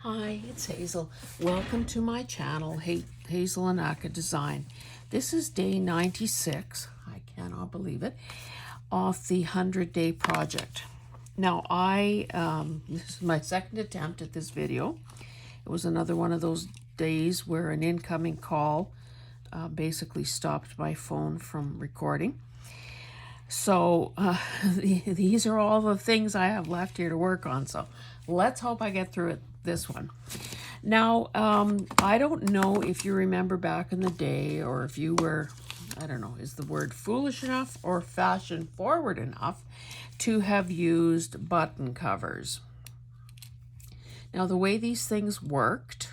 Hi, it's Hazel. Welcome to my channel, Hazel and Aka Design. This is day 96, I cannot believe it, of the 100-day project. Now, this is my second attempt at this video. It was another one of those days where an incoming call basically stopped my phone from recording. So these are all the things I have left here to work on. So let's hope I get through this one. Now, I don't know if you remember back in the day, or if you were, I don't know, is the word foolish enough or fashion forward enough to have used button covers. Now, the way these things worked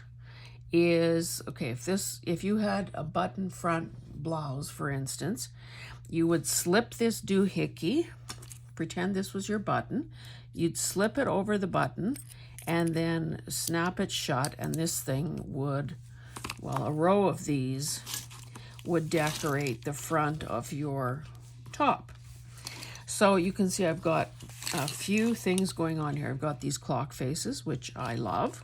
is, okay, if you had a button front blouse, for instance, you would slip this doohickey, pretend this was your button, you'd slip it over the button and then snap it shut, and this thing would, well, a row of these would decorate the front of your top. So you can see I've got a few things going on here. I've got these clock faces, which I love.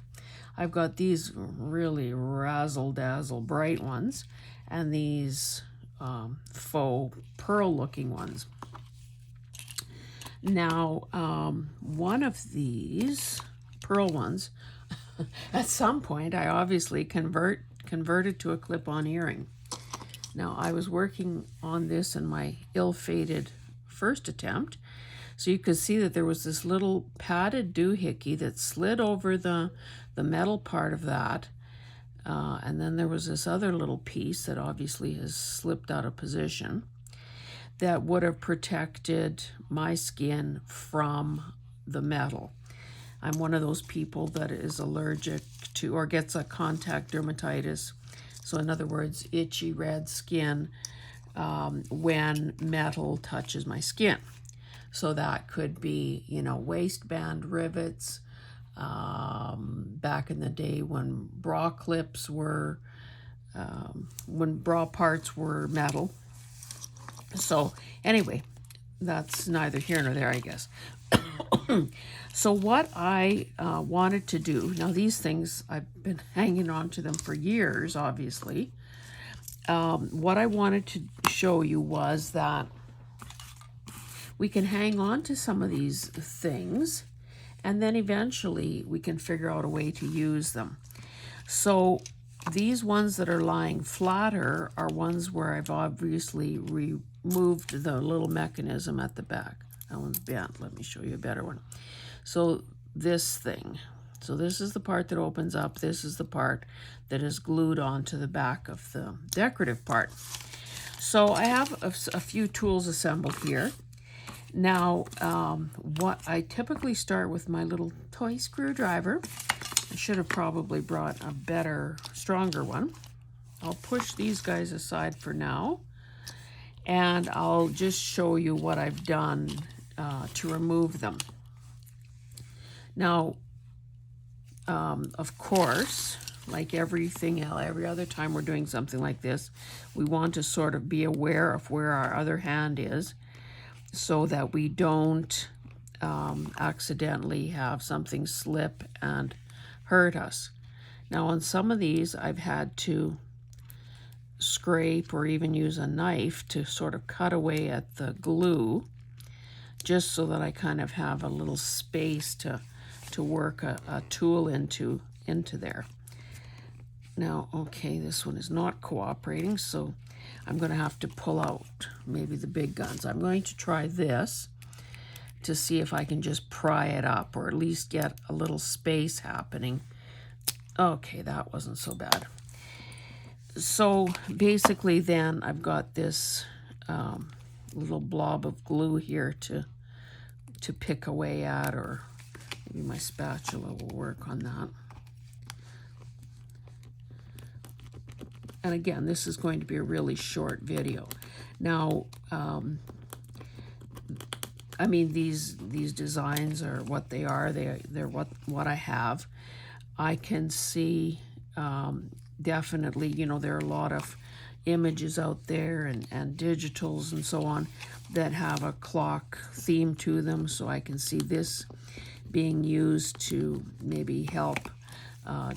I've got these really razzle-dazzle bright ones, and these faux pearl-looking ones. Now, one of these pearl ones, at some point, I obviously converted to a clip-on earring. Now, I was working on this in my ill-fated first attempt, so you could see that there was this little padded doohickey that slid over the metal part of that, and then there was this other little piece that obviously has slipped out of position that would have protected my skin from the metal. I'm one of those people that is allergic to, or gets a contact dermatitis. So in other words, itchy red skin when metal touches my skin. So that could be, waistband rivets, back in the day when bra clips were, when bra parts were metal. So anyway, that's neither here nor there, I guess. So what I wanted to do, now these things, I've been hanging on to them for years, obviously. What I wanted to show you was that we can hang on to some of these things, and then eventually we can figure out a way to use them. So these ones that are lying flatter are ones where I've obviously removed the little mechanism at the back. That one's bent. Let me show you a better one. So this thing. So this is the part that opens up. This is the part that is glued onto the back of the decorative part. So I have a few tools assembled here. Now, what I typically start with my little toy screwdriver. I should have probably brought a better, stronger one. I'll push these guys aside for now, and I'll just show you what I've done to remove them. Now, of course, like everything else, every other time we're doing something like this, we want to sort of be aware of where our other hand is so that we don't accidentally have something slip and hurt us. Now, on some of these, I've had to scrape or even use a knife to sort of cut away at the glue, just so that I kind of have a little space to work a tool into there. Now, okay, this one is not cooperating, so I'm going to have to pull out maybe the big guns. I'm going to try this to see if I can just pry it up, or at least get a little space happening. Okay, that wasn't so bad. So basically then I've got this little blob of glue here to pick away at, or maybe my spatula will work on that. And again, this is going to be a really short video. Now, I mean, these designs are what they are. They're what I have. I can see definitely, there are a lot of images out there and digitals and so on that have a clock theme to them. So I can see this being used to maybe help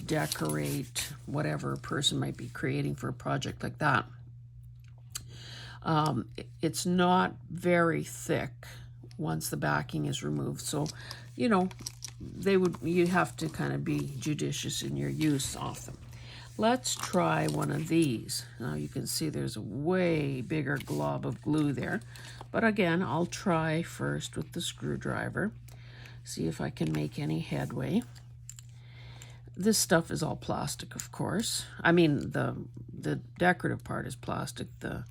decorate whatever a person might be creating for a project like that. It's not very thick once the backing is removed, so you know you have to kind of be judicious in your use of them. Let's try one of these. Now you can see there's a way bigger glob of glue there, but again, I'll try first with the screwdriver, see if I can make any headway. This stuff is all plastic, of course. I mean, the decorative part is plastic, the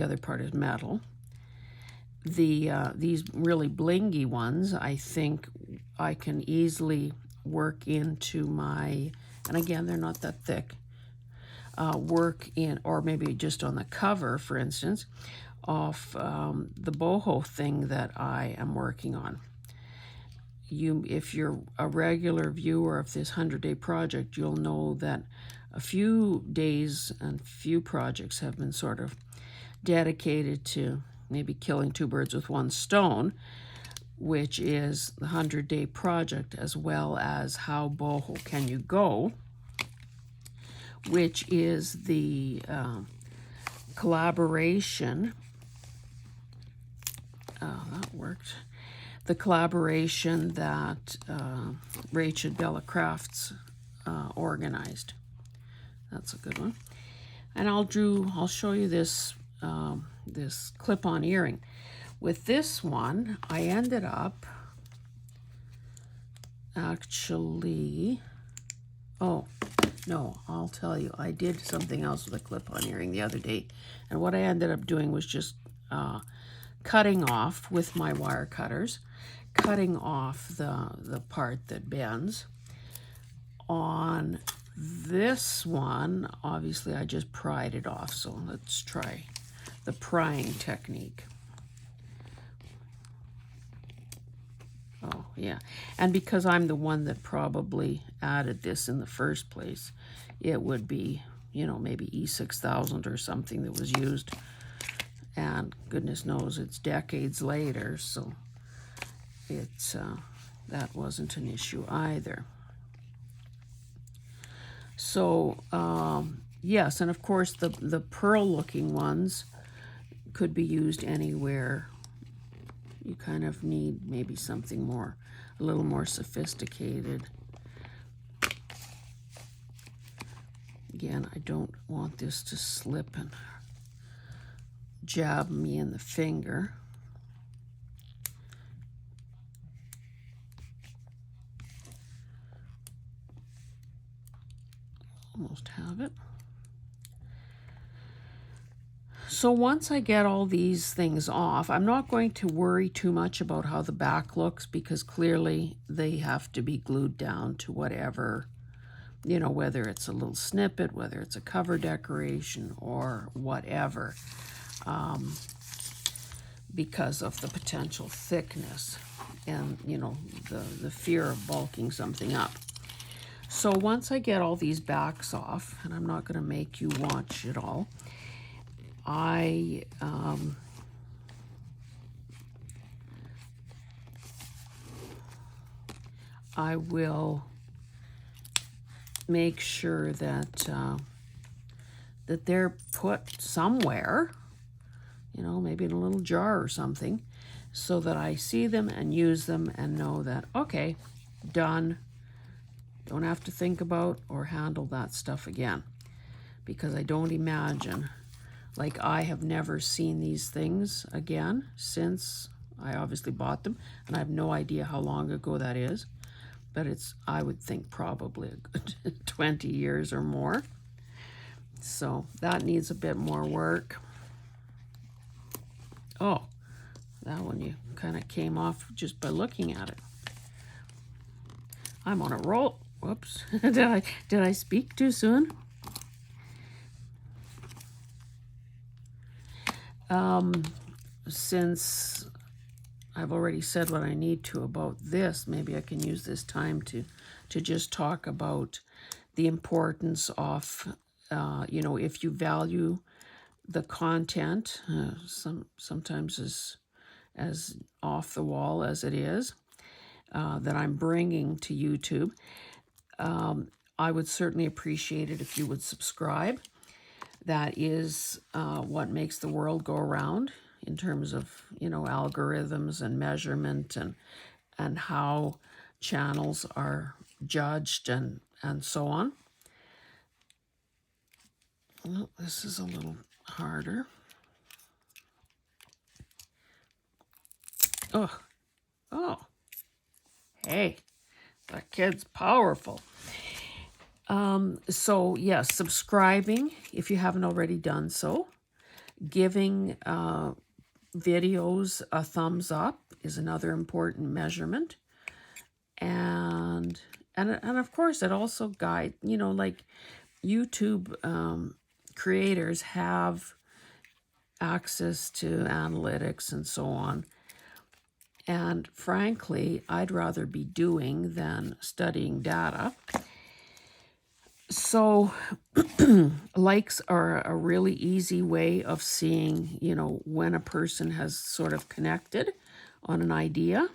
other part is metal. These really blingy ones, I think I can easily work into my, and again, they're not that thick, work in, or maybe just on the cover, for instance, of the boho thing that I am working on. If you're a regular viewer of this 100-day project, you'll know that a few days and few projects have been sort of dedicated to maybe killing two birds with one stone, which is the 100-day project, as well as How Boho Can You Go, which is the collaboration. That worked. The collaboration that Rachel Bella Crafts organized. That's a good one. And I'll show you this this clip-on earring. With this one, I ended up actually, oh no, I'll tell you, I did something else with a clip-on earring the other day, and what I ended up doing was just cutting off with my wire cutters, cutting off the part that bends. On this one, obviously I just pried it off, so let's try the prying technique. Oh, yeah. And because I'm the one that probably added this in the first place, it would be, maybe E6000 or something that was used. And goodness knows it's decades later, so it's that wasn't an issue either. So, yes, and of course the pearl-looking ones could be used anywhere. You kind of need maybe something a little more sophisticated. Again, I don't want this to slip and jab me in the finger. Almost have it. So once I get all these things off, I'm not going to worry too much about how the back looks, because clearly they have to be glued down to whatever, whether it's a little snippet, whether it's a cover decoration or whatever, because of the potential thickness and, the fear of bulking something up. So once I get all these backs off, and I'm not going to make you watch it all, I will make sure that that they're put somewhere, maybe in a little jar or something, so that I see them and use them and know that, okay, done. Don't have to think about or handle that stuff again, because I don't imagine, like, I have never seen these things again since I obviously bought them, and I have no idea how long ago that is, but it's, I would think, probably a good 20 years or more. So that needs a bit more work. Oh, that one you kind of came off just by looking at it. I'm on a roll. Whoops. Did I speak too soon? Since I've already said what I need to about this, maybe I can use this time to just talk about the importance of, if you value the content, sometimes as off the wall as it is, that I'm bringing to YouTube, I would certainly appreciate it if you would subscribe. That is what makes the world go around in terms of, algorithms and measurement and how channels are judged and so on. Well, this is a little harder. Oh, hey, that kid's powerful. So yes, subscribing if you haven't already done so. Giving videos a thumbs up is another important measurement. And of course it also guides, like YouTube creators have access to analytics and so on. And frankly, I'd rather be doing than studying data. So likes are a really easy way of seeing, when a person has sort of connected on an idea.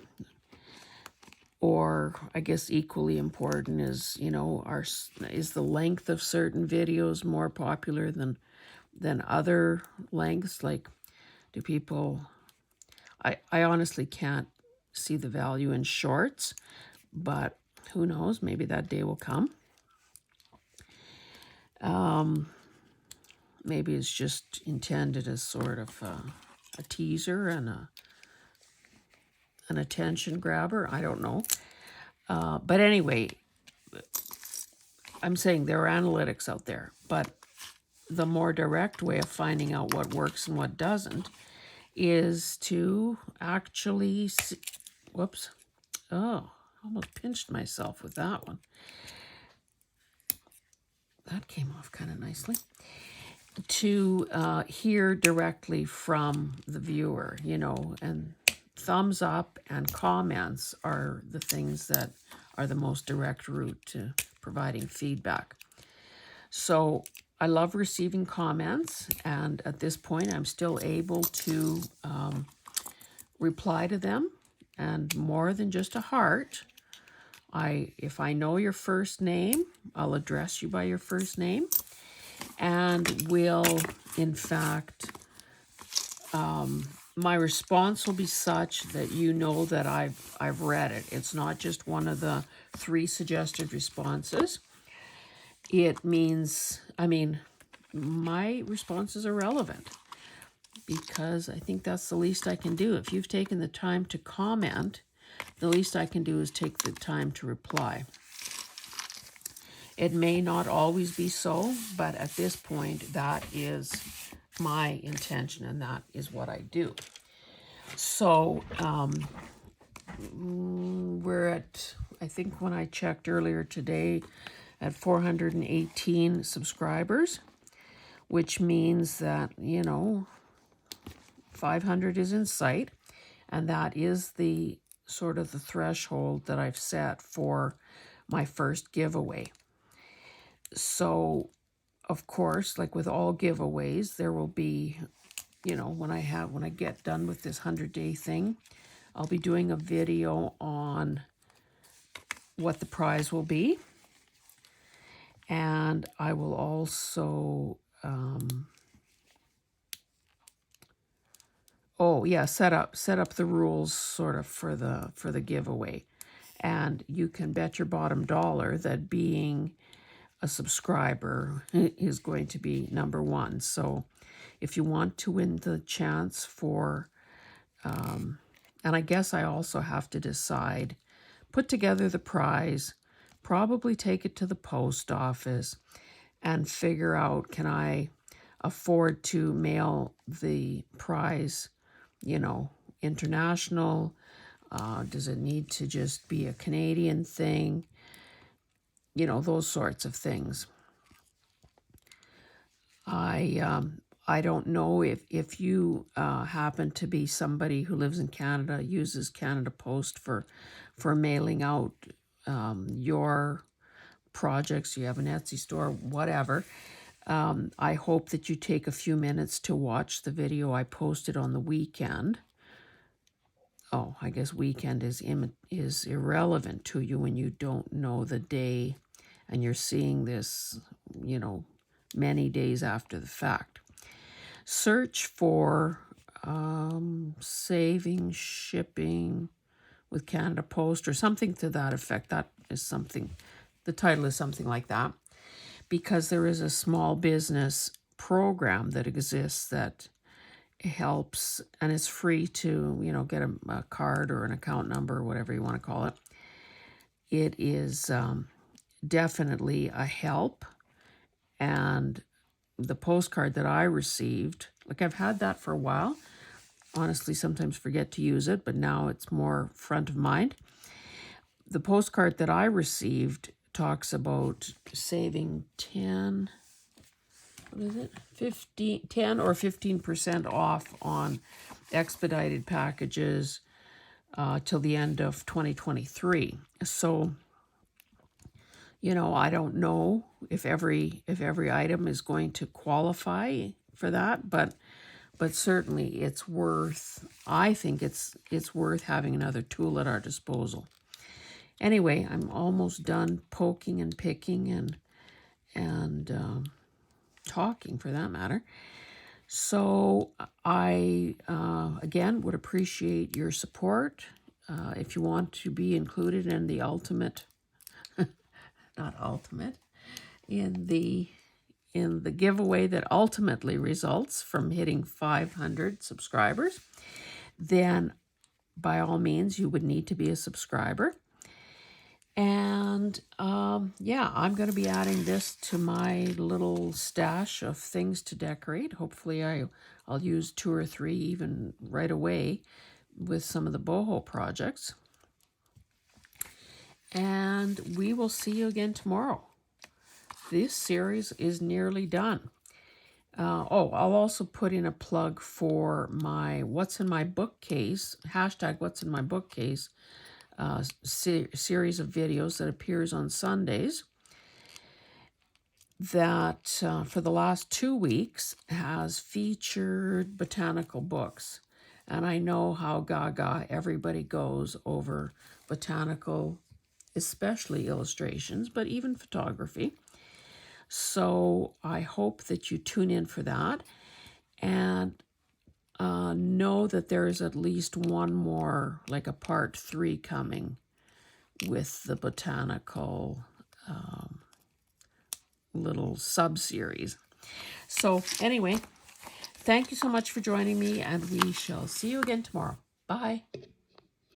Or I guess equally important is, is the length of certain videos more popular than other lengths? Like, do people... I honestly can't see the value in shorts, but who knows? Maybe that day will come. Maybe it's just intended as sort of a teaser and an attention grabber. I don't know. But anyway, I'm saying there are analytics out there, but the more direct way of finding out what works and what doesn't is to actually see... Whoops. Oh, almost pinched myself with that one. That came off kind of nicely. To hear directly from the viewer, and thumbs up and comments are the things that are the most direct route to providing feedback. So I love receiving comments, and at this point I'm still able to reply to them, and more than just a heart. If I know your first name, I'll address you by your first name, and will, in fact, my response will be such that you know that I've read it. It's not just one of the 3 suggested responses. It means, my responses are relevant, because I think that's the least I can do. If you've taken the time to comment, the least I can do is take the time to reply. It may not always be so, but at this point, that is my intention, and that is what I do. So we're at, I think when I checked earlier today, at 418 subscribers, which means that, 500 is in sight, and that is the sort of the threshold that I've set for my first giveaway. So, of course, like with all giveaways, there will be, when I get done with this 100-day thing, I'll be doing a video on what the prize will be. And I will also, set up the rules sort of for the giveaway. And you can bet your bottom dollar that being a subscriber is going to be number 1. So if you want to win the chance for, and I guess I also have to decide, put together the prize, probably take it to the post office, and figure out, can I afford to mail the prize, international? Does it need to just be a Canadian thing? Those sorts of things. I don't know if you happen to be somebody who lives in Canada, uses Canada Post for mailing out your projects. You have an Etsy store, whatever. I hope that you take a few minutes to watch the video I posted on the weekend. Oh, I guess weekend is irrelevant to you when you don't know the day and you're seeing this, you know, many days after the fact. Search for saving shipping with Canada Post or something to that effect. That is something, the title is something like that, because there is a small business program that exists that helps, and it's free to, you know, get a card or an account number or whatever you want to call it. It is definitely a help. And the postcard that I received, like I've had that for a while, honestly sometimes forget to use it, but now it's more front of mind. The postcard that I received talks about saving 10 or 15% off on expedited packages till the end of 2023. So, you know, I don't know if every item is going to qualify for that, but certainly it's worth, I think it's worth having another tool at our disposal. Anyway, I'm almost done poking and picking and talking, for that matter. So I, again, would appreciate your support. If you want to be included in the ultimate, not ultimate, in the giveaway that ultimately results from hitting 500 subscribers, then by all means, you would need to be a subscriber. And yeah, I'm going to be adding this to my little stash of things to decorate. Hopefully I'll use 2 or 3 even right away with some of the boho projects. And we will see you again tomorrow. This series is nearly done. I'll also put in a plug for my What's in My Bookcase, hashtag What's in My Bookcase, series of videos that appears on Sundays that for the last 2 weeks has featured botanical books. And I know how gaga everybody goes over botanical, especially illustrations, but even photography. So I hope that you tune in for that, and know that there is at least one more, like a part 3 coming with the botanical little sub-series. So anyway, thank you so much for joining me, and we shall see you again tomorrow. Bye.